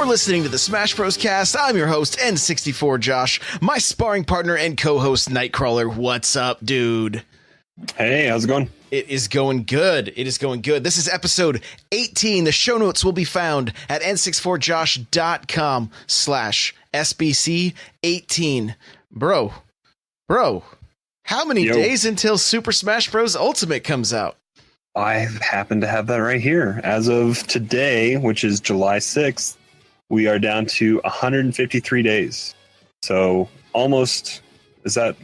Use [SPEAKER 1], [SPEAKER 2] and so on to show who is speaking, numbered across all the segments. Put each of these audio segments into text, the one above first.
[SPEAKER 1] You're listening to the Smash Bros. Cast. I'm your host, N64 Josh. My sparring partner and co-host, Nightcrawler. What's up, dude?
[SPEAKER 2] Hey, how's it going?
[SPEAKER 1] It is going good. It is going good. This is episode 18. The show notes will be found at n64josh.com/SBC18. Bro, how many days until Super Smash Bros. Ultimate comes out?
[SPEAKER 2] I happen to have that right here. As of today, which is July 6th, we are down to 153 days. So almost, is that...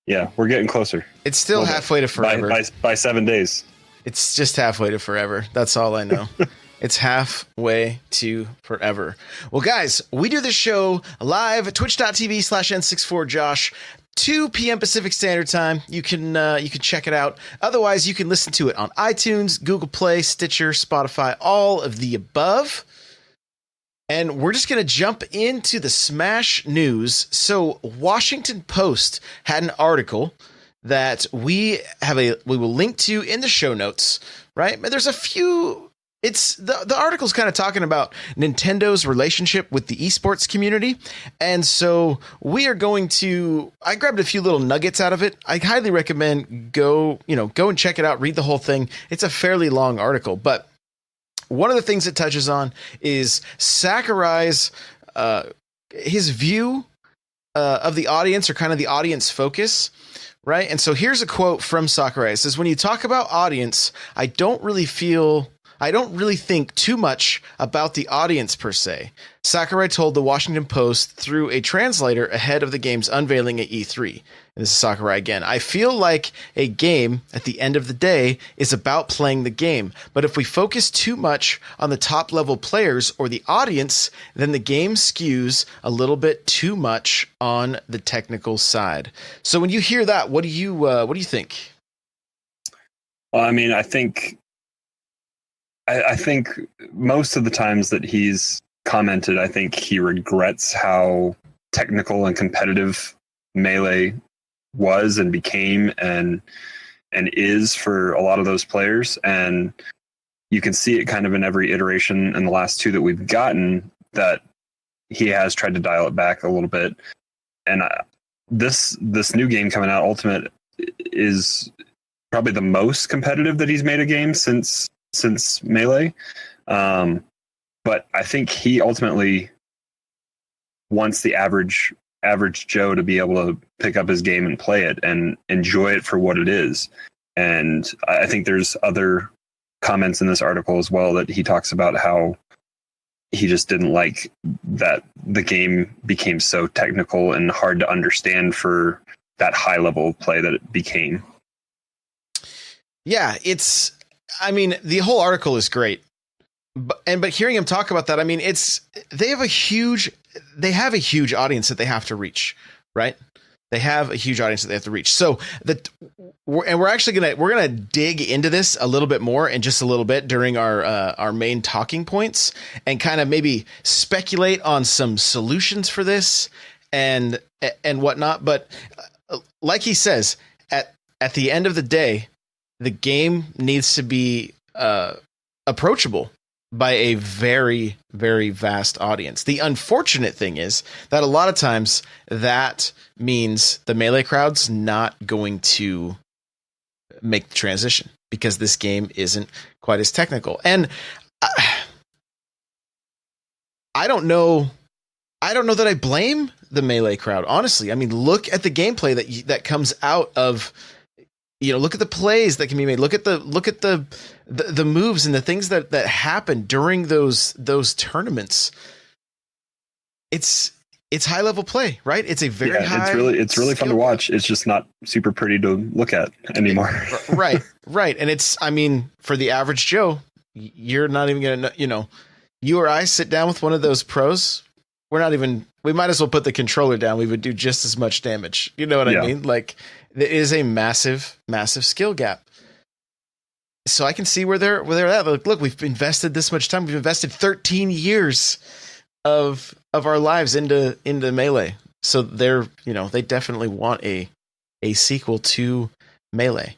[SPEAKER 2] Yeah, we're getting closer.
[SPEAKER 1] It's still halfway to forever.
[SPEAKER 2] By 7 days.
[SPEAKER 1] It's just halfway to forever. That's all I know. It's halfway to forever. Well, guys, we do this show live at twitch.tv/N64Josh, 2 p.m. Pacific Standard Time. You can check it out. Otherwise, you can listen to it on iTunes, Google Play, Stitcher, Spotify, all of the above. And we're just going to jump into the Smash news. So Washington Post had an article that we will link to in the show notes, right? But there's a few, the article's kind of talking about Nintendo's relationship with the esports community. And so we are I grabbed a few little nuggets out of it. I highly recommend go and check it out, read the whole thing. It's a fairly long article, but one of the things it touches on is Sakurai's his view of the audience, or kind of the audience focus, right? And so here's a quote from Sakurai. It says, "When you talk about audience, I don't really think too much about the audience per se," Sakurai told the Washington Post through a translator ahead of the game's unveiling at E3. And this is Sakurai again. "I feel like a game, at the end of the day, is about playing the game. But if we focus too much on the top level players or the audience, then the game skews a little bit too much on the technical side." So when you hear that, what do you think?
[SPEAKER 2] Well, I mean, I think most of the times that he's commented, I think he regrets how technical and competitive Melee was and became and is for a lot of those players. And you can see it kind of in every iteration in the last 2 that we've gotten, that he has tried to dial it back a little bit. And this new game coming out, Ultimate, is probably the most competitive that he's made a game since Melee. But I think he ultimately wants the average Joe to be able to pick up his game and play it and enjoy it for what it is. And I think there's other comments in this article as well that he talks about how he just didn't like that the game became so technical and hard to understand for that high level of play that it became.
[SPEAKER 1] Yeah, the whole article is great. But hearing him talk about that, I mean, they have a huge audience that they have to reach, right? They have a huge audience that they have to reach. So we're gonna dig into this a little bit more in just a little bit during our main talking points, and kind of maybe speculate on some solutions for this and whatnot. But like he says, at the end of the day, the game needs to be approachable by a very, very vast audience. The unfortunate thing is that a lot of times that means the Melee crowd's not going to make the transition because this game isn't quite as technical. And I don't know that I blame the Melee crowd, honestly. I mean, look at the gameplay that comes out of, look at the plays that can be made. Look at the moves and the things that happen during those tournaments. It's high level play, right? It's a very high.
[SPEAKER 2] It's really fun to watch. It's just not super pretty to look at anymore.
[SPEAKER 1] Right. And for the average Joe, you're not even gonna know. You or I sit down with one of those pros. We might as well put the controller down. We would do just as much damage. You know what I mean? Like, there is a massive, massive skill gap. So I can see where they're at. Look, we've invested this much time. We've invested 13 years of our lives into Melee. So they definitely want a sequel to Melee.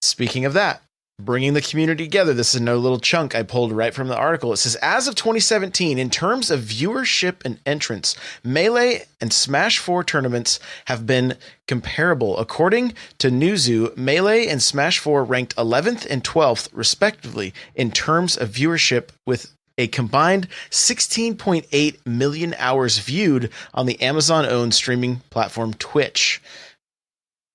[SPEAKER 1] Speaking of that, bringing the community together. This is no little chunk I pulled right from the article. It says, as of 2017, in terms of viewership and entrance, Melee and Smash 4 tournaments have been comparable. According to Newzoo, Melee and Smash 4 ranked 11th and 12th, respectively, in terms of viewership, with a combined 16.8 million hours viewed on the Amazon-owned streaming platform Twitch.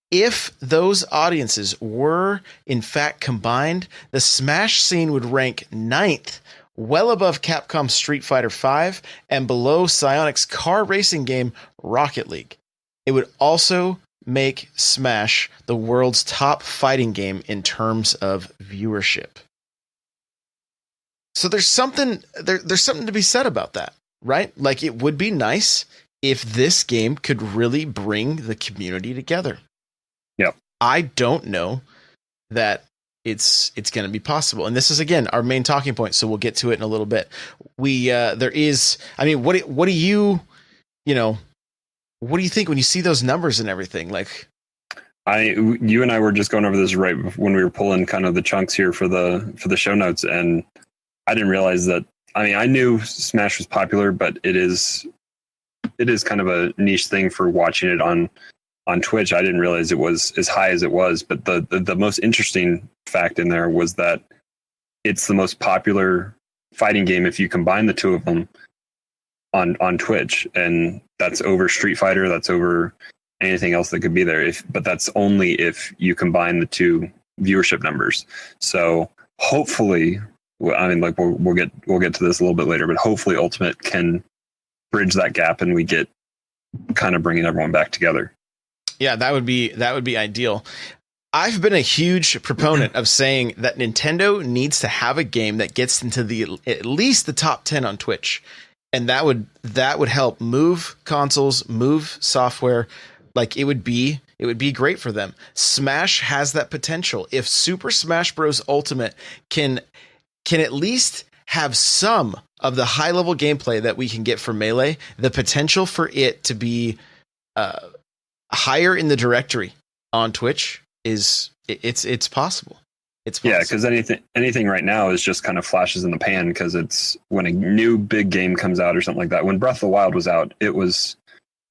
[SPEAKER 1] If those audiences were, in fact, combined, the Smash scene would rank 9th, well above Capcom's Street Fighter V and below Psyonix's car racing game Rocket League. It would also make Smash the world's top fighting game in terms of viewership. So there's something to be said about that, right? Like, it would be nice if this game could really bring the community together.
[SPEAKER 2] Yep.
[SPEAKER 1] I don't know that it's going to be possible. And this is, again, our main talking point, so we'll get to it in a little bit. What do you think when you see those numbers and everything? Like,
[SPEAKER 2] you and I were just going over this right when we were pulling kind of the chunks here for the show notes, and I didn't realize that. I mean, I knew Smash was popular, but it is kind of a niche thing for watching it on Twitch. I didn't realize it was as high as it was, but the most interesting fact in there was that it's the most popular fighting game if you combine the two of them on Twitch, and that's over Street Fighter, that's over anything else that could be there. But that's only if you combine the two viewership numbers. So hopefully, I mean, like we'll get to this a little bit later, but hopefully Ultimate can bridge that gap and we get kind of bringing everyone back together.
[SPEAKER 1] Yeah, that would be ideal. I've been a huge proponent of saying that Nintendo needs to have a game that gets into at least the top 10 on Twitch. And that would help move consoles, move software. Like, it would be great for them. Smash has that potential. If Super Smash Bros. Ultimate can at least have some of the high level gameplay that we can get from Melee, the potential for it to be higher in the directory on Twitch it's possible. It's possible.
[SPEAKER 2] Yeah, because anything right now is just kind of flashes in the pan, because it's when a new big game comes out or something like that. When Breath of the Wild was out, it was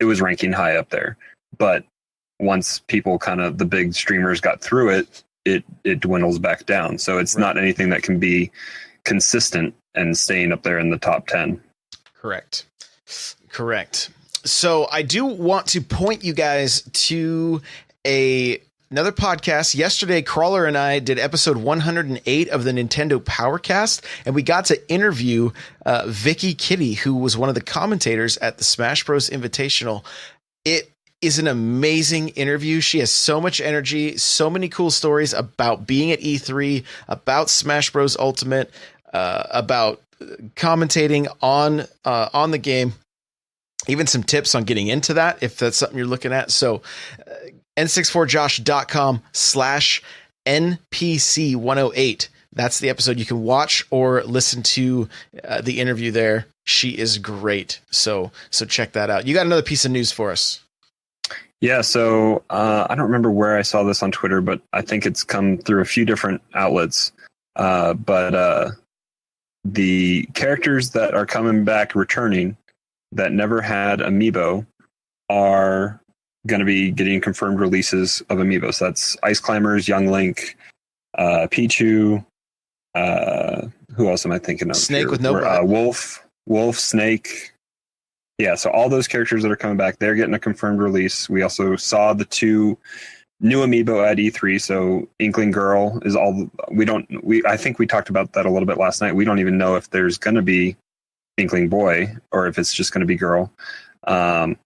[SPEAKER 2] ranking high up there. But once people the big streamers got through it dwindles back down. So it's not anything that can be consistent and staying up there in the top 10.
[SPEAKER 1] Correct. So I do want to point you guys to another podcast. Yesterday, Crawler and I did episode 108 of the Nintendo Powercast, and we got to interview Vicky Kitty, who was one of the commentators at the Smash Bros. Invitational. It is an amazing interview. She has so much energy, so many cool stories about being at E3, about Smash Bros. Ultimate, about commentating on the game, even some tips on getting into that if that's something you're looking at. So n64josh.com/NPC108. That's the episode. You can watch or listen to the interview there. She is great. So check that out. You got another piece of news for us.
[SPEAKER 2] Yeah, so I don't remember where I saw this on Twitter, but I think it's come through a few different outlets. But the characters that are coming back, returning, that never had Amiibo, are going to be getting confirmed releases of Amiibo. So that's Ice Climbers, Young Link, Pichu. Who else am I thinking of?
[SPEAKER 1] Snake
[SPEAKER 2] here?
[SPEAKER 1] with no
[SPEAKER 2] Wolf, Snake. Yeah, so all those characters that are coming back, they're getting a confirmed release. We also saw the two new Amiibo at E3. So Inkling Girl is all. I think we talked about that a little bit last night. We don't even know if there's going to be Inkling Boy or if it's just going to be Girl. And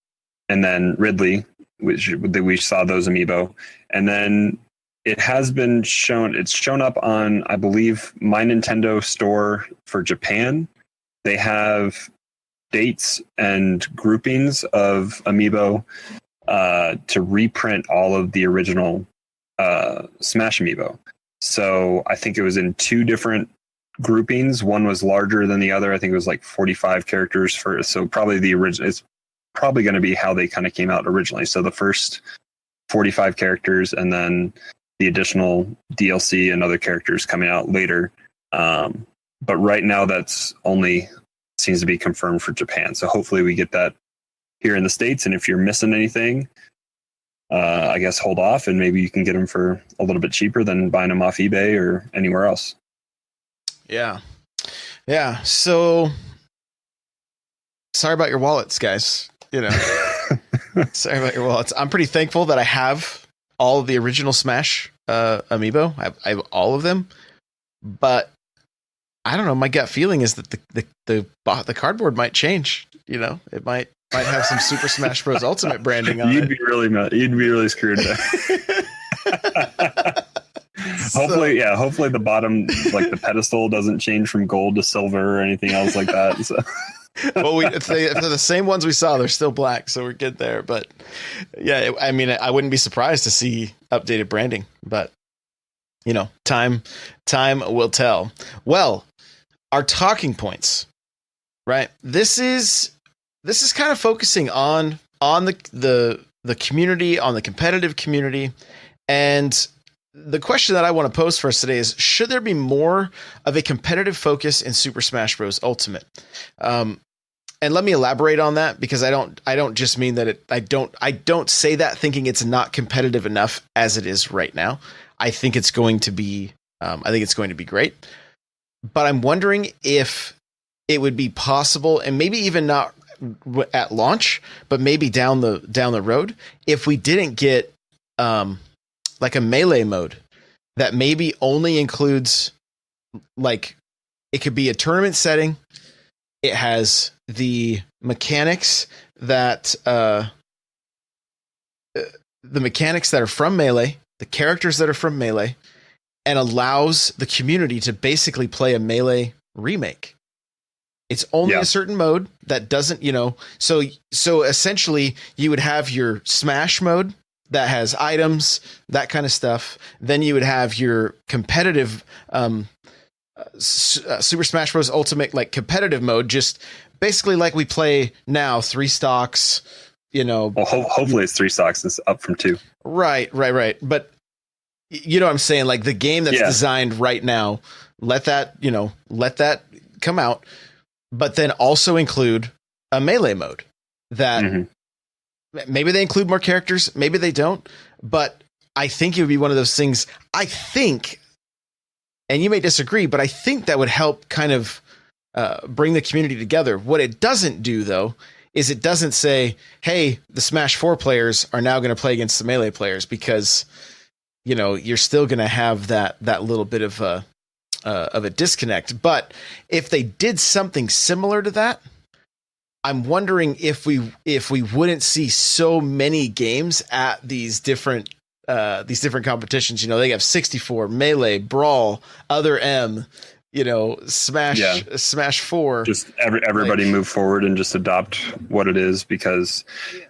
[SPEAKER 2] then Ridley, which we saw those Amiibo, and then it has been shown. It's shown up on, I believe, My Nintendo store for Japan. They have dates and groupings of Amiibo to reprint all of the original Smash Amiibo. So I think it was in two different groupings. One was larger than the other. I think it was like 45 characters for. So probably the original. It's probably going to be how they kind of came out originally. So the first 45 characters, and then the additional DLC and other characters coming out later. But right now, that's only seems to be confirmed for Japan. So hopefully we get that here in the States. And if you're missing anything, I guess hold off, and maybe you can get them for a little bit cheaper than buying them off eBay or anywhere else.
[SPEAKER 1] Yeah. Yeah. So sorry about your wallets, guys. Sorry about your wallets. I'm pretty thankful that I have all of the original Smash Amiibo. I have all of them, but I don't know. My gut feeling is that the cardboard might change. It might have some Super Smash Bros. Ultimate branding on it.
[SPEAKER 2] You'd be really screwed there. Hopefully the bottom, like the pedestal, doesn't change from gold to silver or anything else like that. So.
[SPEAKER 1] Well, if they're the same ones we saw, they're still black, so we're good there. But yeah, I wouldn't be surprised to see updated branding, but time will tell. Well, our talking points, right? This is kind of focusing on the community, on the competitive community, and the question that I want to pose for us today is: should there be more of a competitive focus in Super Smash Bros. Ultimate? And let me elaborate on that, because I don't just mean that I don't say that thinking it's not competitive enough as it is right now. I think it's going to be great, but I'm wondering if it would be possible, and maybe even not at launch, but maybe down the road, if we didn't get like a melee mode that maybe only includes, like, it could be a tournament setting. It has the mechanics that are from Melee, the characters that are from Melee, and allows the community to basically play a Melee remake. It's only a certain mode that doesn't, so essentially you would have your Smash mode that has items, that kind of stuff. Then you would have your competitive Super Smash Bros. Ultimate, like, competitive mode, just basically like we play now, 3 stocks, Well,
[SPEAKER 2] hopefully it's 3 stocks. It's up from 2.
[SPEAKER 1] Right. But you know what I'm saying? Like, the game that's designed right now, let that come out, but then also include a melee mode that maybe they include more characters, maybe they don't, but I think it would be one of those things. I think, and you may disagree, but I think that would help kind of bring the community together. What it doesn't do, though, is it doesn't say, hey, the Smash 4 players are now going to play against the Melee players, because, you're still going to have that little bit of a disconnect. But if they did something similar to that, I'm wondering if we wouldn't see so many games at these different competitions. They have 64, Melee, Brawl, Other M, Smash 4. Just
[SPEAKER 2] everybody move forward and just adopt what it is, because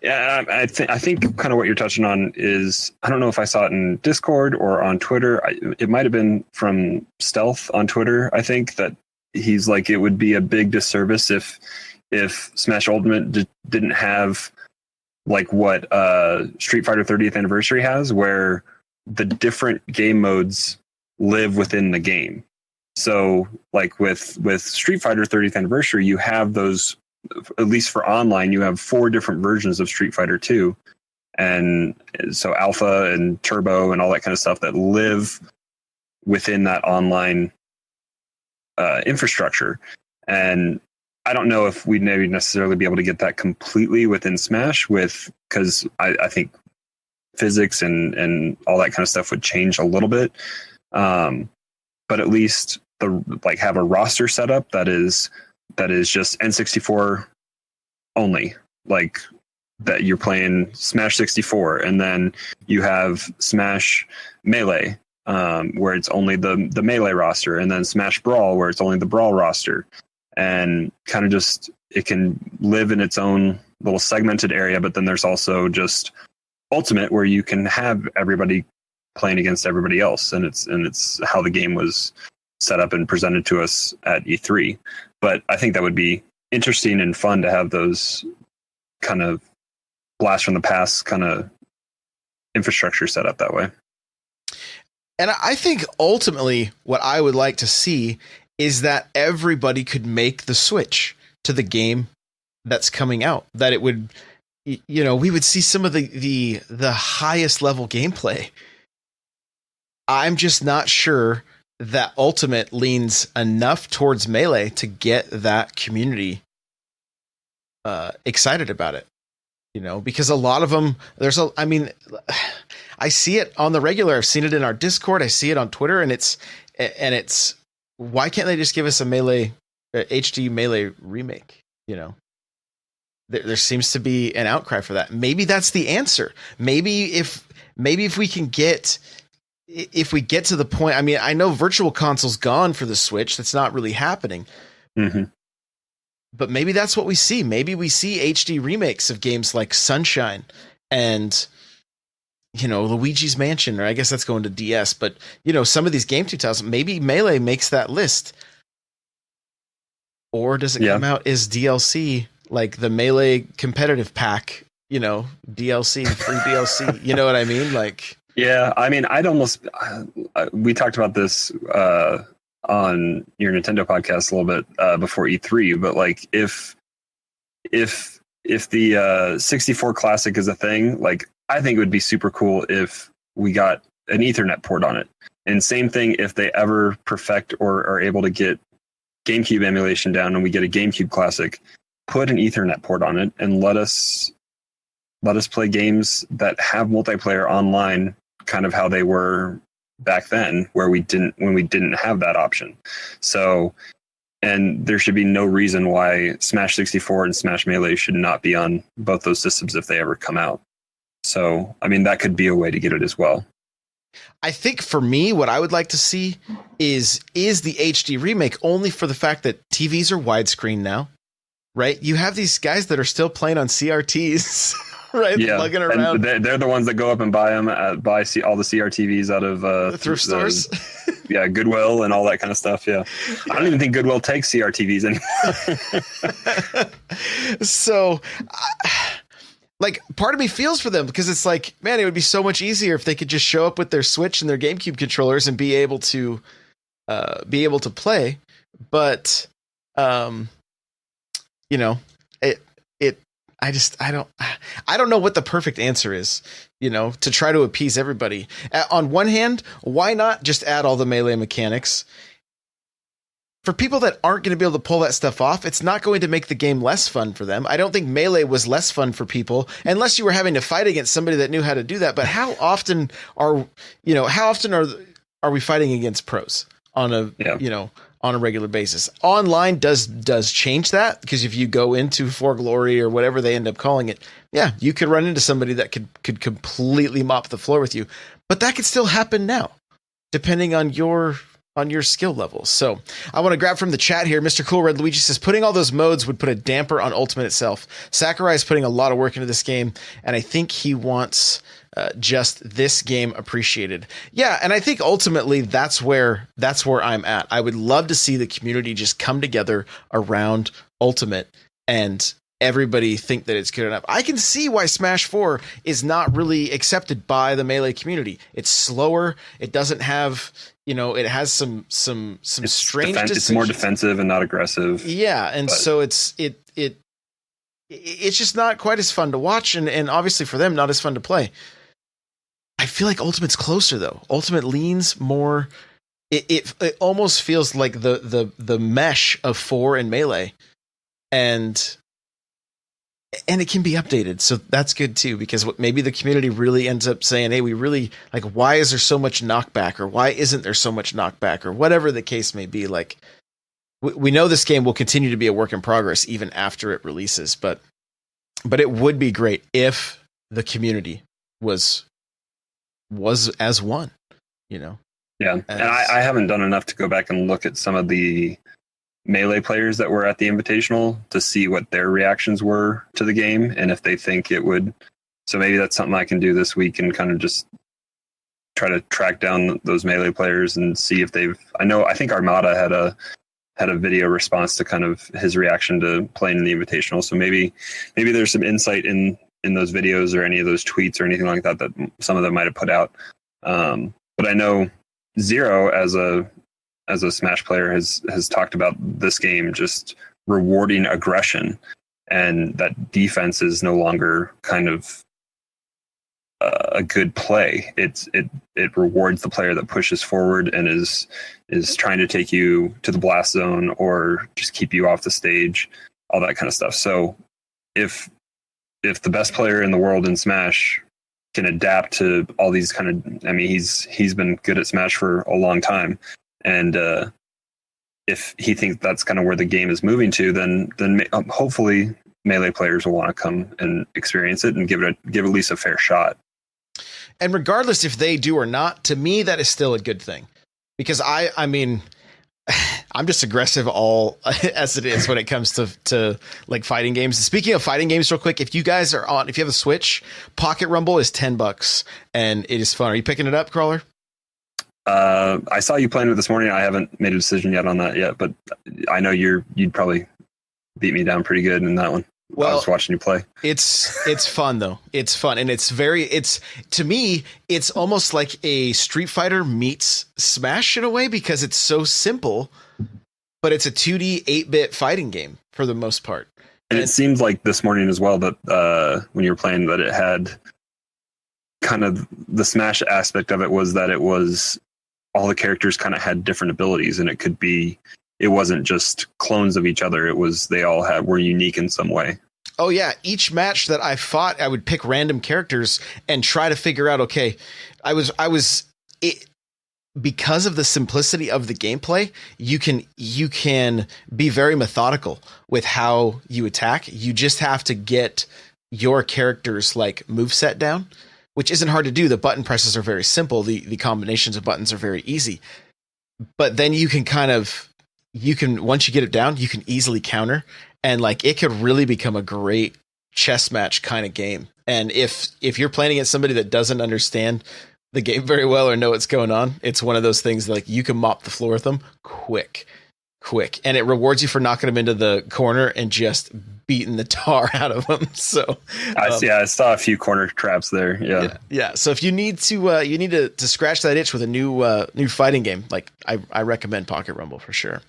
[SPEAKER 2] I think kind of what you're touching on is, I don't know if I saw it in Discord or on Twitter. It might have been from Stealth on Twitter. I think that he's like, it would be a big disservice if Smash Ultimate didn't have like what Street Fighter 30th Anniversary has, where the different game modes live within the game. So like with Street Fighter 30th Anniversary, you have those, at least for online, you have 4 different versions of Street Fighter 2. And so Alpha and Turbo and all that kind of stuff that live within that online infrastructure. And I don't know if we'd maybe necessarily be able to get that completely within Smash, because I think physics and all that kind of stuff would change a little bit. But at least have a roster setup that is just N64 only, like that you're playing Smash 64, and then you have Smash Melee, where it's only the Melee roster, and then Smash Brawl, where it's only the Brawl roster. And kind of just, it can live in its own little segmented area, but then there's also just Ultimate, where you can have everybody playing against everybody else, and it's how the game was set up and presented to us at E3. But I think that would be interesting and fun to have those kind of blast from the past kind of infrastructure set up that way.
[SPEAKER 1] And I think ultimately what I would like to see is that everybody could make the switch to the game that's coming out. That it would, we would see some of the highest level gameplay. I'm just not sure that Ultimate leans enough towards Melee to get that community excited about it. Because a lot of them, I see it on the regular. I've seen it in our Discord. I see it on Twitter, and it's why can't they just give us a Melee HD Melee remake? There seems to be an outcry for that. Maybe that's the answer. Maybe if we can get, if we get to the point, I know Virtual Console's gone for the Switch. That's not really happening.
[SPEAKER 2] Mm-hmm.
[SPEAKER 1] But maybe that's what we see. Maybe we see HD remakes of games like Sunshine and, Luigi's Mansion, or I guess that's going to DS. But, some of these Game 2000, maybe Melee makes that list. Or does it come out as DLC, like the Melee competitive pack, DLC, free DLC? You know what I mean? Like,
[SPEAKER 2] yeah, I'd almost, we talked about this on your Nintendo podcast a little bit before E3, but like if the 64 Classic is a thing, like I think it would be super cool if we got an Ethernet port on it. And same thing if they ever perfect or are able to get GameCube emulation down and we get a GameCube Classic, put an Ethernet port on it and let us play games that have multiplayer online, kind of how they were back then, when we didn't have that option. So, and there should be no reason why Smash 64 and Smash Melee should not be on both those systems if they ever come out. So, that could be a way to get it as well.
[SPEAKER 1] I think for me, what I would like to see is the HD remake, only for the fact that TVs are widescreen now, right? You have these guys that are still playing on CRTs. Right,
[SPEAKER 2] yeah,
[SPEAKER 1] lugging around.
[SPEAKER 2] They're the ones that go up and buy them, buy all the CRTVs out of
[SPEAKER 1] the thrift stores.
[SPEAKER 2] Yeah, Goodwill and all that kind of stuff. Yeah, I don't even think Goodwill takes CRTVs anymore.
[SPEAKER 1] So, part of me feels for them, because it's like, man, it would be so much easier if they could just show up with their Switch and their GameCube controllers and be able to play. But, I don't know what the perfect answer is, to try to appease everybody. On one hand, why not just add all the Melee mechanics? For people that aren't going to be able to pull that stuff off, it's not going to make the game less fun for them. I don't think Melee was less fun for people, unless you were having to fight against somebody that knew how to do that. But how often are we fighting against pros on a regular basis? Online does change that, because if you go into For Glory or whatever they end up calling it, yeah, you could run into somebody that could completely mop the floor with you. But that could still happen now, depending on your skill levels. So I want to grab from the chat here. Mr. Cool Red Luigi says, putting all those modes would put a damper on Ultimate itself. Sakurai is putting a lot of work into this game, and I think he wants just this game appreciated. Yeah, and I think ultimately that's where I'm at. I would love to see the community just come together around Ultimate and everybody think that it's good enough. I can see why Smash 4 is not really accepted by the Melee community. It's slower. It doesn't have, it has some strange decisions.
[SPEAKER 2] It's more defensive and not aggressive.
[SPEAKER 1] Yeah, and so it's just not quite as fun to watch, and obviously for them not as fun to play. I feel like Ultimate's closer though. Ultimate leans more. It almost feels like the mesh of 4 and Melee, and it can be updated, so that's good too. Because maybe the community really ends up saying, "Hey, we really like. Why is there so much knockback, or why isn't there so much knockback, or whatever the case may be?" Like, we know this game will continue to be a work in progress even after it releases, but it would be great if the community was as one, Yeah,
[SPEAKER 2] and I haven't done enough to go back and look at some of the Melee players that were at the Invitational to see what their reactions were to the game and if they think it would. So maybe that's something I can do this week and kind of just try to track down those Melee players and see if I think Armada had a video response to kind of his reaction to playing in the Invitational. So maybe there's some insight in those videos or any of those tweets or anything like that some of them might have put out. But I know Zero as a Smash player has talked about this game just rewarding aggression, and that defense is no longer kind of a good play. It rewards the player that pushes forward and is trying to take you to the blast zone or just keep you off the stage, all that kind of stuff. So if the best player in the world in Smash can adapt to all these kind of, I mean, he's been good at Smash for a long time, and if he thinks that's kind of where the game is moving to, then hopefully Melee players will want to come and experience it and give at least a fair shot.
[SPEAKER 1] And regardless if they do or not, to me, that is still a good thing, because I mean, I'm just aggressive all as it is when it comes to like fighting games. Speaking of fighting games, real quick, if you guys are on, if you have a Switch, Pocket Rumble is $10 and it is fun. Are you picking it up, Crawler?
[SPEAKER 2] I saw you playing it this morning. I haven't made a decision yet on that yet, but I know you'd probably beat me down pretty good in that one. Well, I was watching you play.
[SPEAKER 1] It's fun though. It's fun, and to me, it's almost like a Street Fighter meets Smash in a way, because it's so simple, but it's a 2D 8-bit fighting game for the most part.
[SPEAKER 2] And it seemed like this morning as well that when you were playing, that it had kind of the Smash aspect of it was that it was all the characters kind of had different abilities, and it wasn't just clones of each other. It was, they all were unique in some way.
[SPEAKER 1] Oh yeah. Each match that I fought, I would pick random characters and try to figure out, okay, because of the simplicity of the gameplay, you can be very methodical with how you attack. You just have to get your character's like moveset down, which isn't hard to do. The button presses are very simple. The combinations of buttons are very easy, but then once you get it down, you can easily counter, and like it could really become a great chess match kind of game. And if you're playing against somebody that doesn't understand the game very well or know what's going on, it's one of those things that, like, you can mop the floor with them quick, and it rewards you for knocking them into the corner and just beating the tar out of them. So
[SPEAKER 2] I saw a few corner traps there. Yeah.
[SPEAKER 1] So if you need to scratch that itch with a new fighting game, like I recommend Pocket Rumble for sure.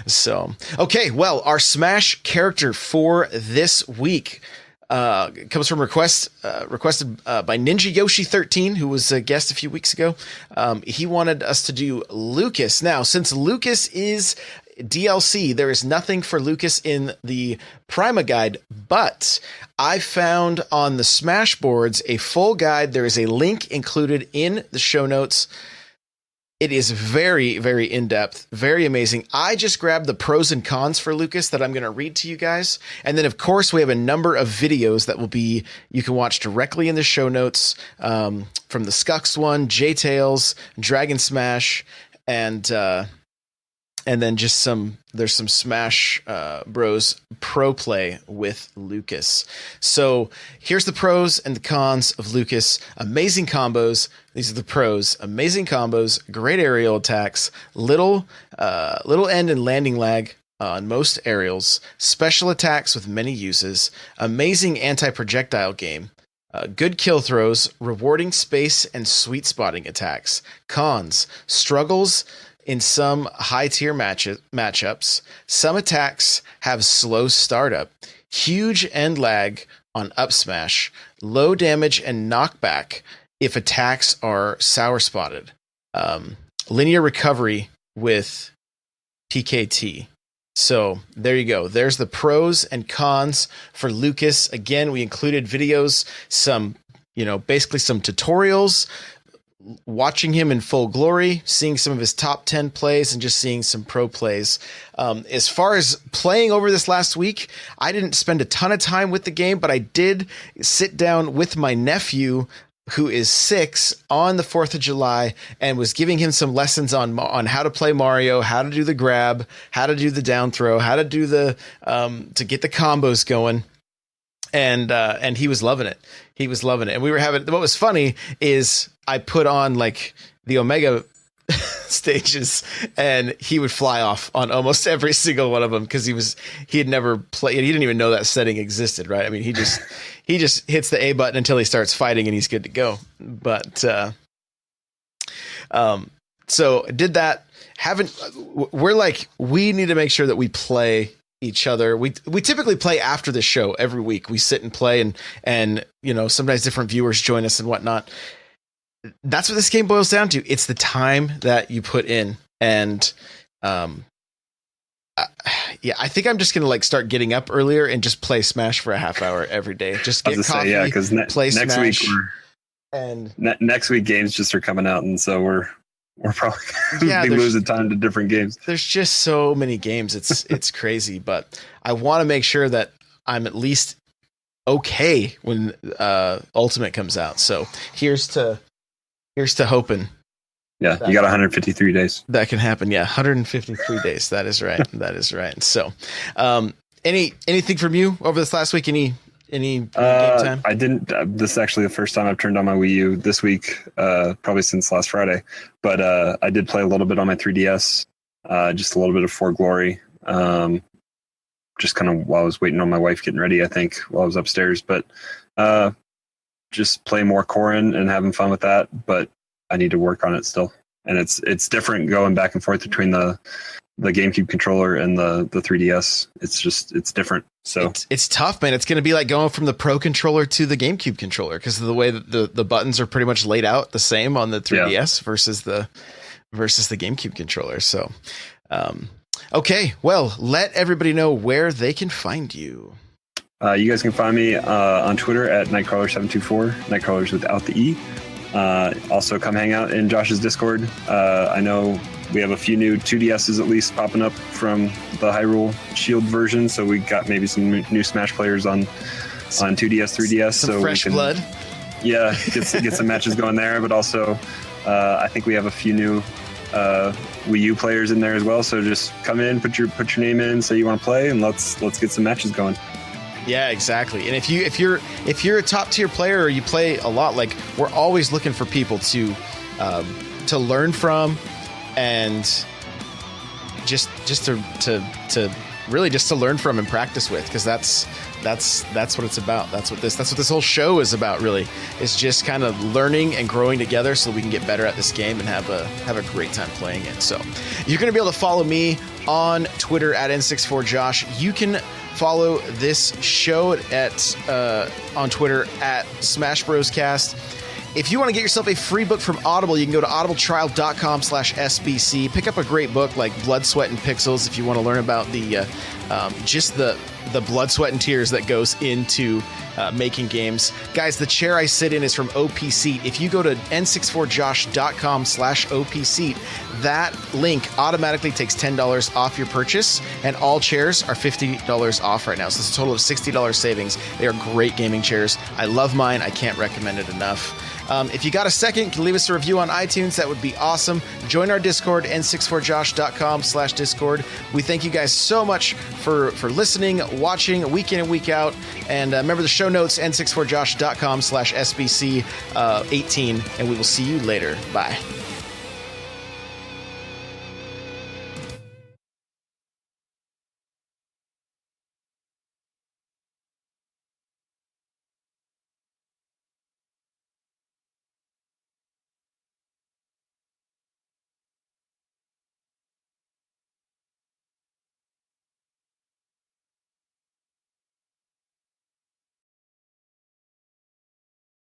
[SPEAKER 1] So, okay. Well, our Smash character for this week comes from requested by Ninja Yoshi 13, who was a guest a few weeks ago. He wanted us to do Lucas. Now, since Lucas is DLC, there is nothing for Lucas in the Prima guide, but I found on the Smash boards a full guide. There is a link included in the show notes. It is very, very in-depth, very amazing. I just grabbed the pros and cons for Lucas that I'm going to read to you guys. And then, of course, we have a number of videos that you can watch directly in the show notes, from the Skux one, J-Tails, Dragon Smash, and then just there's some Smash Bros pro play with Lucas. So here's the pros and the cons of Lucas. Amazing combos. These are the pros. Amazing combos, great aerial attacks, little end and landing lag on most aerials, special attacks with many uses, amazing anti-projectile game, good kill throws, rewarding space and sweet spotting attacks. Cons, struggles in some high-tier matchups. Some attacks have slow startup, huge end lag on up smash, low damage and knockback if attacks are sour spotted, linear recovery with PKT. So there you go. There's the pros and cons for Lucas. Again, we included videos, basically some tutorials, watching him in full glory, seeing some of his top 10 plays, and just seeing some pro plays. As far as playing over this last week, I didn't spend a ton of time with the game, but I did sit down with my nephew, who is 6, on the 4th of July, and was giving him some lessons on how to play Mario, how to do the grab, how to do the down throw, how to do to get the combos going. And he was loving it. And we were having, what was funny is I put on like the Omega stages, and he would fly off on almost every single one of them, because he had never played. He didn't even know that setting existed, right? I mean, he just hits the A button until he starts fighting, and he's good to go. But So did that. We need to make sure that we play each other. We typically play after the show every week. We sit and play and sometimes different viewers join us and whatnot. That's what this game boils down to. It's the time that you put in. And I think I'm just gonna start getting up earlier and just play Smash for a half hour every day. Just get coffee,
[SPEAKER 2] because
[SPEAKER 1] play
[SPEAKER 2] next
[SPEAKER 1] Smash.
[SPEAKER 2] Week next week games just are coming out, and so we're probably gonna be losing time to different games.
[SPEAKER 1] There's just so many games. It's crazy, but I want to make sure that I'm at least okay when Ultimate comes out. So here's to hoping.
[SPEAKER 2] Yeah, you got 153 days.
[SPEAKER 1] That can happen. Yeah, 153 days. That is right. That is right. So, anything from you over this last week? Any game time?
[SPEAKER 2] I didn't. This is actually the first time I've turned on my Wii U this week, probably since last Friday. But I did play a little bit on my 3DS, just a little bit of For Glory, just kind of while I was waiting on my wife getting ready, I think, while I was upstairs. But just play more Corrin and having fun with that. But I need to work on it still, and it's different going back and forth between the GameCube controller and the 3DS. It's different. So
[SPEAKER 1] it's tough, man. It's going to be like going from the Pro controller to the GameCube controller because of the way that the buttons are pretty much laid out the same on the 3DS versus the GameCube controller. So, okay, well, let everybody know where they can find you.
[SPEAKER 2] You guys can find me on Twitter at Nightcrawler724. Nightcrawlers without the E. Also come hang out in Josh's Discord. I know we have a few new 2DSs at least popping up from the Hyrule Shield version, so we got maybe some new Smash players on 2DS, 3DS.
[SPEAKER 1] Some fresh blood.
[SPEAKER 2] Yeah, get some matches going there, but also I think we have a few new Wii U players in there as well. So just come in, put your name in, say you want to play, and let's get some matches going.
[SPEAKER 1] Yeah, exactly. And if you're a top tier player or you play a lot, we're always looking for people to learn from, and just to really just to learn from and practice with, because that's what it's about. That's what this whole show is about. Really, is just kind of learning and growing together so we can get better at this game and have a great time playing it. So you're going to be able to follow me on Twitter at N64Josh. You can follow this show on Twitter at Smash Bros Cast. If you want to get yourself a free book from Audible, you can go to audibletrial.com/SBC. Pick up a great book like Blood, Sweat, and Pixels if you want to learn about the blood, sweat, and tears that goes into making games. Guys, the chair I sit in is from OP Seat. If you go to n64josh.com/OP Seat, that link automatically takes $10 off your purchase, and all chairs are $50 off right now. So it's a total of $60 savings. They are great gaming chairs. I love mine. I can't recommend it enough. If you got a second, you can leave us a review on iTunes. That would be awesome. Join our Discord, n64josh.com/Discord. We thank you guys so much for listening, watching week in and week out. And remember the show notes, n64josh.com/SBC 18. And we will see you later. Bye.